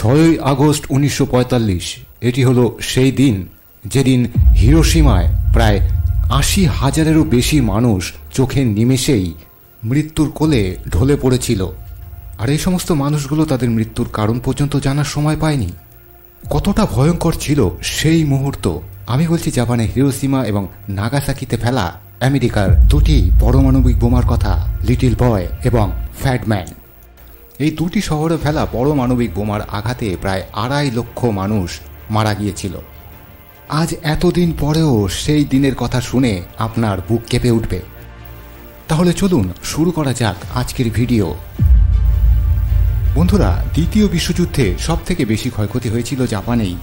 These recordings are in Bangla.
6ই আগস্ট 1945 এটি হলো সেই দিন যেদিন হিরোশিমায় প্রায় ৮০,০০০-এরও বেশি মানুষ চোখের নিমেষেই মৃত্যুর কোলে ঢলে পড়েছিল। আর এই সমস্ত মানুষগুলো তাদের মৃত্যুর কারণ পর্যন্ত জানার সময় পায়নি। কতটা ভয়ঙ্কর ছিল সেই মুহূর্ত। আমি বলছি জাপানের হিরোশিমা এবং নাগাসাকিতে ফেলা আমেরিকার দুটি পারমাণবিক বোমার কথা, লিটল বয় এবং ফ্যাটম্যান। এই দুটি শহরে ফেলা পারমাণবিক বোমার আঘাতে প্রায় ২.৫ লক্ষ মানুষ মারা গিয়েছিল। আজ এতদিন পরেও সেই দিনের কথা শুনে আপনার বুক কেঁপে উঠবে। তাহলে চলুন শুরু করা যাক আজকের ভিডিও। বন্ধুরা, দ্বিতীয় বিশ্বযুদ্ধে সবথেকে বেশি ক্ষয়ক্ষতি হয়েছিল জাপানেই।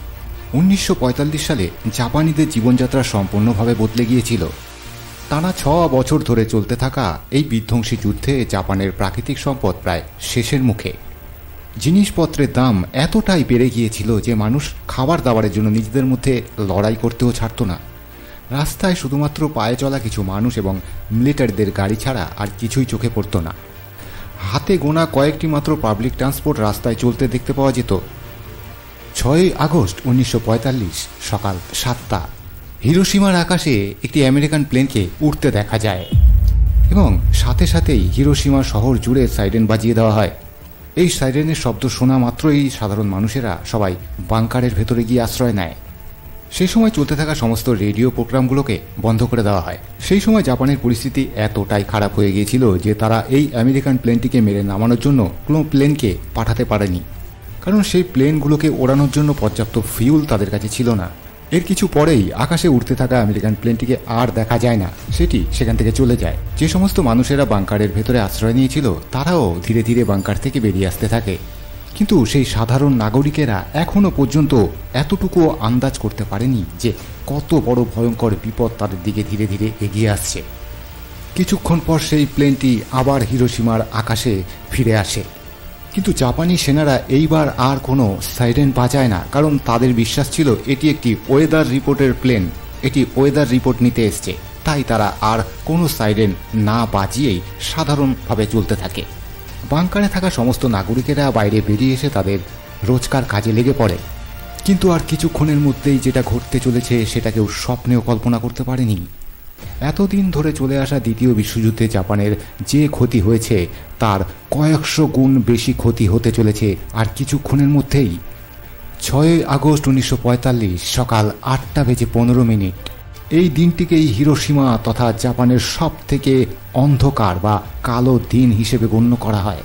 1945 সালে জাপানিদের জীবনযাত্রা সম্পূর্ণভাবে বদলে গিয়েছিল। টানা ৬ বছর ধরে চলতে থাকা এই বিধ্বংসী যুদ্ধে জাপানের প্রাকৃতিক সম্পদ প্রায় শেষের মুখে। জিনিসপত্রের দাম এতটাই বেড়ে গিয়েছিল যে মানুষ খাবার দাবারের জন্য নিজেদের মধ্যে লড়াই করতেও ছাড়ত না। রাস্তায় শুধুমাত্র পায়ে চলা কিছু মানুষ এবং মিলিটারিদের গাড়ি ছাড়া আর কিছুই চোখে পড়ত না। হাতে গোনা কয়েকটি মাত্র পাবলিক ট্রান্সপোর্ট রাস্তায় চলতে দেখতে পাওয়া যেত। 6ই আগস্ট 1945 সকাল 7টা হিরোশিমার আকাশে একটি আমেরিকান প্লেনকে উড়তে দেখা যায় এবং সাথে সাথেই হিরোশিমা শহর জুড়ে সাইরেন বাজিয়ে দেওয়া হয়। এই সাইরেনের শব্দ শোনা মাত্রই সাধারণ মানুষেরা সবাই বাংকারের ভেতরে গিয়ে আশ্রয় নেয়। সেই সময় চলতে থাকা সমস্ত রেডিও প্রোগ্রামগুলোকে বন্ধ করে দেওয়া হয়। সেই সময় জাপানের পরিস্থিতি এতটাই খারাপ হয়ে গিয়েছিল যে তারা এই আমেরিকান প্লেনটিকে মেরে নামানোর জন্য কোনো প্লেনকে পাঠাতে পারেনি, কারণ সেই প্লেনগুলোকে ওড়ানোর জন্য পর্যাপ্ত ফিউল তাদের কাছে ছিল না। এর কিছু পরেই আকাশে উড়তে থাকা আমেরিকান প্লেনটিকে আর দেখা যায় না, সেটি সেখান থেকে চলে যায়। যে সমস্ত মানুষেরা বাংকারের ভেতরে আশ্রয় নিয়েছিল তারাও ধীরে ধীরে বাংকার থেকে বেরিয়ে আসতে থাকে। কিন্তু সেই সাধারণ নাগরিকেরা এখনো পর্যন্ত এতটুকু আন্দাজ করতে পারেনি যে কত বড় ভয়ঙ্কর বিপদ তাদের দিকে ধীরে ধীরে এগিয়ে আসছে। কিছুক্ষণ পর সেই প্লেনটি আবার হিরোশিমার আকাশে ফিরে আসে, কিন্তু জাপানি সেনারা এইবার আর কোনো সাইরেন বাজায় না, কারণ তাদের বিশ্বাস ছিল এটি একটি ওয়েদার রিপোর্টের প্লেন, এটি ওয়েদার রিপোর্ট নিতে এসছে। তাই তারা আর কোনো সাইরেন না বাজিয়েই সাধারণভাবে চলতে থাকে। বাংকারে থাকা সমস্ত নাগরিকেরা বাইরে বেরিয়ে এসে তাদের রোজকার কাজে লেগে পড়ে। কিন্তু আর কিছুক্ষণের মধ্যেই যেটা ঘটতে চলেছে সেটা কেউ স্বপ্নেও কল্পনা করতে পারেনি। এতদিন ধরে চলে আসা দ্বিতীয় বিশ্বযুদ্ধে জাপানের যে ক্ষতি হয়েছে তার কয়েকশো গুণ বেশি ক্ষতি হতে চলেছে আর কিছুক্ষণের মধ্যেই। 6ই আগস্ট 1945 সকাল 8:15 এই দিনটিকেই হিরোশিমা তথা জাপানের সব থেকে অন্ধকার বা কালো দিন হিসেবে গণ্য করা হয়।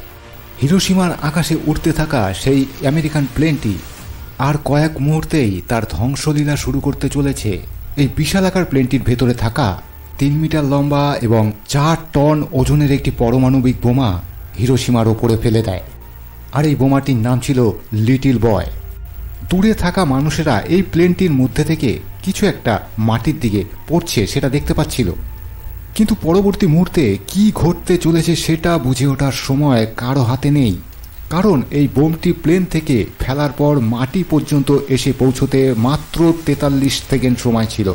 হিরোশিমার আকাশে উড়তে থাকা সেই আমেরিকান প্লেনটি আর কয়েক মুহূর্তেই তার ধ্বংসলীলা শুরু করতে চলেছে। এই বিশালাকার প্লেনটির ভেতরে থাকা 3 মিটার লম্বা এবং 4 টন ওজনের একটি পারমাণবিক বোমা হিরোশিমার ওপরে ফেলে দেয়। আর এই বোমাটির নাম ছিল লিটল বয়। দূরে থাকা মানুষেরা এই প্লেনটির মধ্যে থেকে কিছু একটা মাটির দিকে পড়ছে সেটা দেখতে পাচ্ছিল, কিন্তু পরবর্তী মুহূর্তে কি ঘটতে চলেছে সেটা বুঝে ওঠার সময় কারো হাতে নেই, কারণ এই বোমটি প্লেন থেকে ফেলার পর মাটি পর্যন্ত এসে পৌঁছতে মাত্র 43 সেকেন্ড সময় ছিল।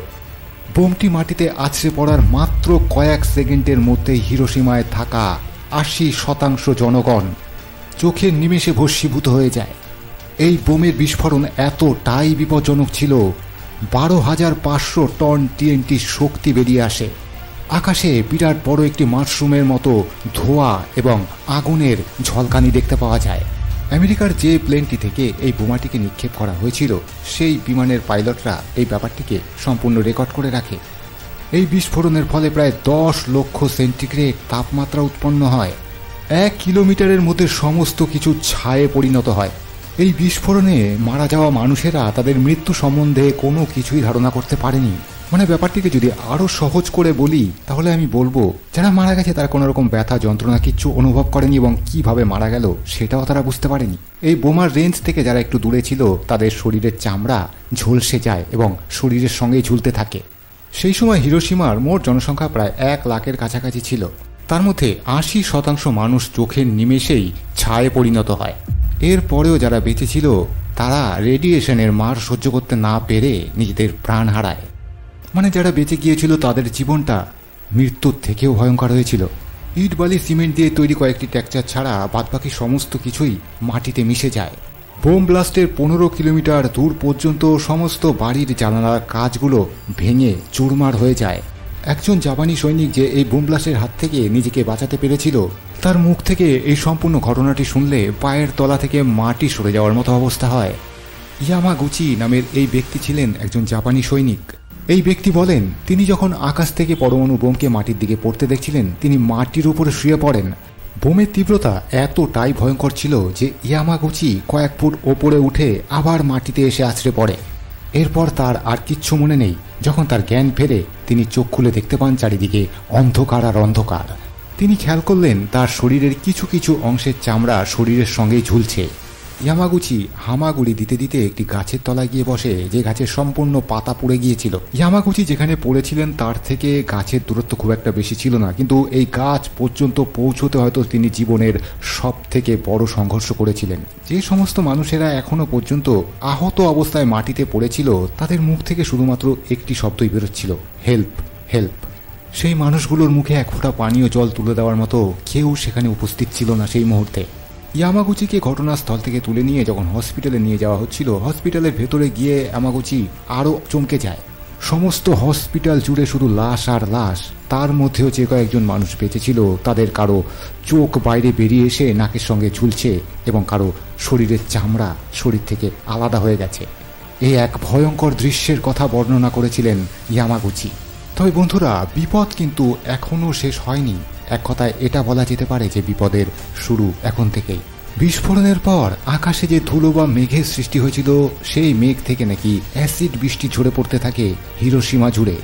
বোমটি মাটিতে আছড়ে পড়ার মাত্র কয়েক সেকেন্ডের মধ্যেই হিরোশিমায় থাকা 80% জনগণ চোখের নিমেষে ভস্মীভূত হয়ে যায়। এই বোমের বিস্ফোরণ এতটাই বিপজ্জনক ছিল, 12,500 টন TNT শক্তি বেরিয়ে আসে। আকাশে বিরাট বড় একটি মাশরুমের মতো ধোঁয়া এবং আগুনের ঝলকানি দেখতে পাওয়া যায়। আমেরিকার যে প্লেনটি থেকে এই বোমাটিকে নিক্ষেপ করা হয়েছিল সেই বিমানের পাইলটরা এই ব্যাপারটিকে সম্পূর্ণ রেকর্ড করে রাখে। এই বিস্ফোরণের ফলে প্রায় 10 লক্ষ সেন্টিগ্রেড তাপমাত্রা উৎপন্ন হয়। 1 কিলোমিটারের মধ্যে সমস্ত কিছু ছায়ে পরিণত হয়। এই বিস্ফোরণে মারা যাওয়া মানুষেরা তাদের মৃত্যু সম্বন্ধে কোনো কিছুই ধারণা করতে পারেনি। মানে ব্যাপারটিকে যদি আরও সহজ করে বলি তাহলে আমি বলবো, যারা মারা গেছে তারা কোনো রকম ব্যথা যন্ত্রণা কিচ্ছু অনুভব করেনি এবং কিভাবে মারা গেল সেটাও তারা বুঝতে পারেনি। এই বোমার রেঞ্জ থেকে যারা একটু দূরে ছিল তাদের শরীরের চামড়া ঝলসে যায় এবং শরীরের সঙ্গেই ঝুলতে থাকে। সেই সময় হিরোশিমার মোট জনসংখ্যা প্রায় 1 লাখের কাছাকাছি ছিল। তার মধ্যে 80% মানুষ চোখের নিমেষেই ছায়ে পরিণত হয়। এর পরেও যারা বেঁচে ছিল তারা রেডিয়েশনের মার সহ্য করতে না পেরে নিজেদের প্রাণ হারায়। মানে যারা বেঁচে গিয়েছিল তাদের জীবনটা মৃত্যুর থেকেও ভয়ঙ্কর হয়েছিল। ইট বালি সিমেন্ট দিয়ে তৈরি কয়েকটি টেক্সচার ছাড়া বাদবাকি সমস্ত কিছুই মাটিতে মিশে যায়। বোম ব্লাস্টের 15 কিলোমিটার দূর পর্যন্ত সমস্ত বাড়ির জানালার কাঁচগুলো ভেঙে চুরমার হয়ে যায়। একজন জাপানি সৈনিক যে এই বোম ব্লাস্টের হাত থেকে নিজেকে বাঁচাতে পেরেছিল, তার মুখ থেকে এই সম্পূর্ণ ঘটনাটি শুনলে পায়ের তলা থেকে মাটি সরে যাওয়ার মতো অবস্থা হয়। ইয়ামাগুচি নামের এই ব্যক্তি ছিলেন একজন জাপানি সৈনিক। এই ব্যক্তি বলেন, তিনি যখন আকাশ থেকে পরমাণু বোমকে মাটির দিকে পড়তে দেখছিলেন, তিনি মাটির উপরে শুয়ে পড়েন। বোমের তীব্রতা এতটাই ভয়ঙ্কর ছিল যে ইয়ামাগুচি কয়েক ফুট ওপরে উঠে আবার মাটিতে এসে আছড়ে পড়ে। এরপর তার আর কিচ্ছু মনে নেই। যখন তার জ্ঞান ফেরে, তিনি চোখ খুলে দেখতে পান চারিদিকে অন্ধকার আর অন্ধকার। তিনি খেয়াল করলেন তার শরীরের কিছু কিছু অংশের চামড়া শরীরের সঙ্গেই ঝুলছে। ইয়ামাগুচি হামাগুড়ি দিতে দিতে একটি গাছের তলায় গিয়ে বসে, যে গাছের সম্পূর্ণ পাতা পুড়ে গিয়েছিল। ইয়ামাগুচি যেখানে পড়েছিলেন তার থেকে গাছের দূরত্ব খুব একটা বেশি ছিল না, কিন্তু এই গাছ পর্যন্ত পৌঁছতে হয়তো তিনি জীবনের সব থেকে বড় সংঘর্ষ করেছিলেন। যে সমস্ত মানুষেরা এখনো পর্যন্ত আহত অবস্থায় মাটিতে পড়েছিল, তাদের মুখ থেকে শুধুমাত্র একটি শব্দই বেরোচ্ছিল, হেল্প, হেল্প। সেই মানুষগুলোর মুখে এক ফোঁটা পানীয় জল তুলে দেওয়ার মতো কেউ সেখানে উপস্থিত ছিল না সেই মুহূর্তে। ইয়ামাগুচিকে ঘটনাস্থল থেকে তুলে নিয়ে যখন হসপিটালে নিয়ে যাওয়া হচ্ছিল, হসপিটালের ভেতরে গিয়ে ইয়ামাগুচি আরও চমকে যায়। সমস্ত হসপিটাল জুড়ে শুধু লাশ আর লাশ। তার মধ্যেও যে কয়েকজন মানুষ বেঁচে ছিল, তাদের কারো চোখ বাইরে বেরিয়ে এসে নাকের সঙ্গে ঝুলছে এবং কারো শরীরের চামড়া শরীর থেকে আলাদা হয়ে গেছে। এই এক ভয়ঙ্কর দৃশ্যের কথা বর্ণনা করেছিলেন ইয়ামাগুচি। তবে বন্ধুরা, বিপদ কিন্তু এখনও শেষ হয়নি। এক কথায় এটা বলা যেতে পারে যে বিপদের শুরু এখন থেকেই। বিস্ফোরণের পর আকাশে যে ধুলো বা মেঘের সৃষ্টি হয়েছিল, সেই মেঘ থেকে নাকি অ্যাসিড বৃষ্টি ঝরে পড়তে থাকে হিরোশিমা জুড়ে।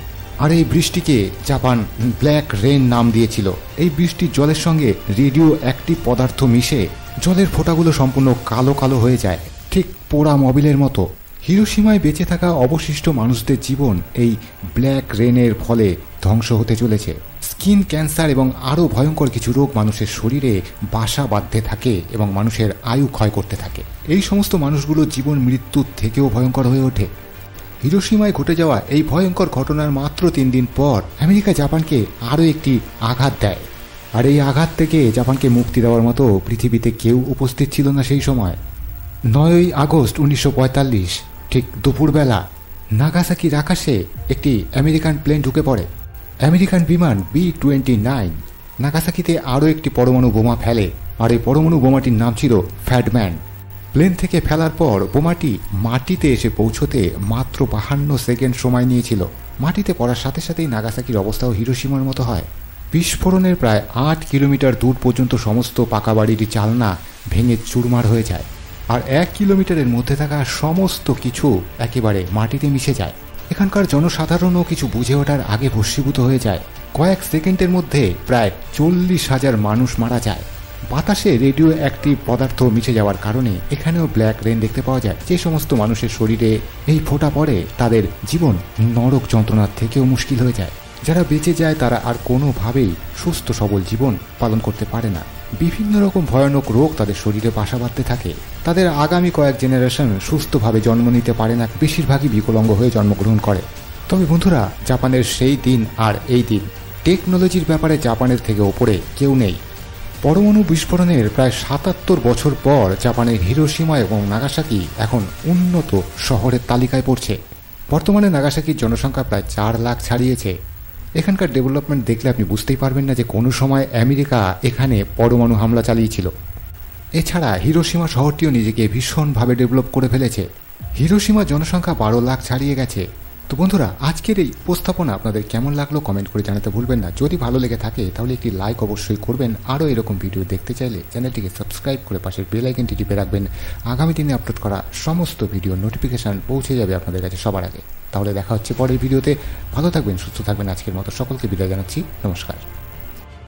আর এই বৃষ্টিকে জাপান ব্ল্যাক রেন নাম দিয়েছিল। এই বৃষ্টির জলের সঙ্গে রেডিও অ্যাক্টিভ পদার্থ মিশে জলের ফোঁটাগুলো সম্পূর্ণ কালো কালো হয়ে যায়, ঠিক পোড়া মোবিলের মতো। হিরোশিমায় বেঁচে থাকা অবশিষ্ট মানুষদের জীবন এই ব্ল্যাক রেনের ফলে ধ্বংস হতে চলেছে। স্কিন ক্যান্সার এবং আরও ভয়ঙ্কর কিছু রোগ মানুষের শরীরে বাসা বাঁধতে থাকে এবং মানুষের আয়ু ক্ষয় করতে থাকে। এই সমস্ত মানুষগুলো জীবন মৃত্যুর থেকেও ভয়ঙ্কর হয়ে ওঠে। হিরোশিমায় ঘটে যাওয়া এই ভয়ঙ্কর ঘটনার মাত্র 3 দিন পর আমেরিকা জাপানকে আরও একটি আঘাত দেয়। আর এই আঘাত থেকে জাপানকে মুক্তি দেওয়ার মতো পৃথিবীতে কেউ উপস্থিত ছিল না সেই সময়। 9ই আগস্ট 1945 ঠিক দুপুরবেলা নাগাসাকির আকাশে একটি আমেরিকান প্লেন ঢুকে পড়ে। আমেরিকান বিমান B-29 নাগাসাকিতে আরও একটি পরমাণু বোমা ফেলে, আর এই পরমাণু বোমাটির নাম ছিল ফ্যাডম্যান। প্লেন থেকে ফেলার পর বোমাটি মাটিতে এসে পৌঁছতে মাত্র 52 সেকেন্ড সময় নিয়েছিল। মাটিতে পড়ার সাথে সাথেই নাগাসাকির অবস্থাও হিরোশিমার মতো হয়। বিস্ফোরণের প্রায় 8 কিলোমিটার দূর পর্যন্ত সমস্ত পাকা বাড়ির চালনা ভেঙে চুরমার হয়ে যায়, আর 1 কিলোমিটারের মধ্যে থাকা সমস্ত কিছু একেবারে মাটিতে মিশে যায়। এখানকার জনসাধারণও কিছু বুঝে ওঠার আগে ভস্মীভূত হয়ে যায়। কয়েক সেকেন্ডের মধ্যে প্রায় 40,000 মানুষ মারা যায়। বাতাসে রেডিও অ্যাক্টিভ পদার্থ মিশে যাওয়ার কারণে এখানেও ব্ল্যাক রেন দেখতে পাওয়া যায়। যে সমস্ত মানুষের শরীরে এই ফোঁটা পড়ে, তাদের জীবন নরক যন্ত্রণার থেকেও মুশকিল হয়ে যায়। যারা বেঁচে যায় তারা আর কোনোভাবেই সুস্থ সবল জীবন পালন করতে পারে না। বিভিন্ন রকম ভয়ানক রোগ তাদের শরীরে বাসা বাঁধতে থাকে। তাদের আগামী কয়েক জেনারেশন সুস্থভাবে জন্ম নিতে পারে না, বেশিরভাগই বিকলাঙ্গ হয়ে জন্মগ্রহণ করে। তবে বন্ধুরা, জাপানের সেই দিন আর এই দিন, টেকনোলজির ব্যাপারে জাপানের থেকে ওপরে কেউ নেই। পরমাণু বিস্ফোরণের প্রায় 77 বছর পর জাপানের হিরোশিমা এবং নাগাসাকি এখন উন্নত শহরের তালিকায় পড়ছে। বর্তমানে নাগাসাকির জনসংখ্যা প্রায় 4 লাখ ছাড়িয়েছে। এখানকার ডেভেলপমেন্ট দেখলে আপনি বুঝতেই পারবেন না যে কোনো সময় আমেরিকা এখানে পরমাণু হামলা চালিয়েছিল। এছাড়া হিরোশিমা শহরটিও নিজেকে ভীষণভাবে ডেভেলপ করে ফেলেছে। হিরোশিমা জনসংখ্যা 12 লাখ ছাড়িয়ে গেছে। তো বন্ধুরা, আজকের এই উপস্থাপনা আপনাদের কেমন লাগলো কমেন্ট করে জানাতে ভুলবেন না। যদি ভালো লেগে থাকে তাহলে একটি লাইক অবশ্যই করবেন। আরও এরকম ভিডিও দেখতে চাইলে চ্যানেলটিকে সাবস্ক্রাইব করে পাশের বেল আইকনটি টিপে রাখবেন। আগামী দিনে আপলোড করা সমস্ত ভিডিও নোটিফিকেশান পৌঁছে যাবে আপনাদের কাছে সবার আগে। তাহলে দেখা হচ্ছে পরের ভিডিওতে। ভালো থাকবেন, সুস্থ থাকবেন। আজকের মতো সকলকে বিদায় জানাচ্ছি। নমস্কার।